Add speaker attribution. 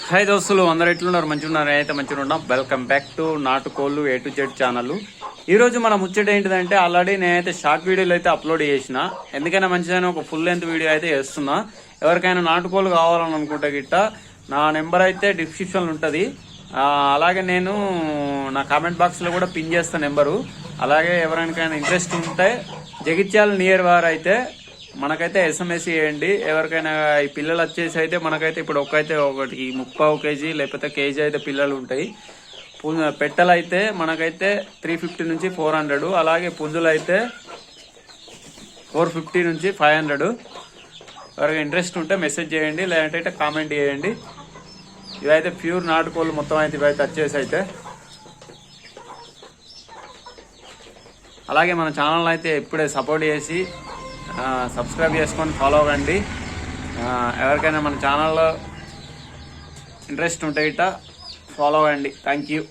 Speaker 1: Hi దోస్తులు, అందరు ఎట్లున్నారు? మంచిగా ఉన్నారు? అయితే మంచిగా ఉన్నాం. వెల్కమ్ బ్యాక్ టు నాటుకోళ్ళు A to Z ఛానల్. ఈ రోజు మన ముచ్చట ఏంటిదంటే, ఆల్రెడీ నేనైతే షార్ట్ వీడియోలు అయితే అప్లోడ్ చేసిన. ఎందుకైనా మంచిదని ఒక ఫుల్ లెంత్ వీడియో అయితే చేస్తున్నా. ఎవరికైనా నాటుకోళ్ళు కావాలని అనుకుంటే గిట్ట నా నెంబర్ అయితే డిస్క్రిప్షన్లో ఉంటుంది. అలాగే నేను నా కామెంట్ బాక్స్లో కూడా పిన్ చేస్తాను నెంబరు. అలాగే ఎవరికైనా ఇంట్రెస్ట్ ఉంటే జగిత్యాల నియర్ వారు అయితే మనకైతే SMS చేయండి. ఎవరికైనా ఈ పిల్లలు వచ్చేసి అయితే మనకైతే ఇప్పుడు ఒకటి 30 kg లేకపోతే కేజీ అయితే పిల్లలు ఉంటాయి. పెట్టెలు అయితే మనకైతే 350 నుంచి 400, అలాగే పుంజులు అయితే 450 నుంచి 500. ఎవరికి ఇంట్రెస్ట్ ఉంటే మెసేజ్ చేయండి, లేదంటే కామెంట్ చేయండి. ఇవైతే ప్యూర్ నాటుకోళ్ళు మొత్తం అయితే ఇవైతే వచ్చేసి అయితే. అలాగే మన ఛానల్ అయితే ఇప్పుడే సపోర్ట్ చేసి సబ్స్క్రైబ్ చేసుకొని ఫాలో అవ్వండి. ఎవరికైనా మన ఛానల్లో ఇంట్రెస్ట్ ఉంటే ఇట్లా ఫాలో అవ్వండి. Thank you.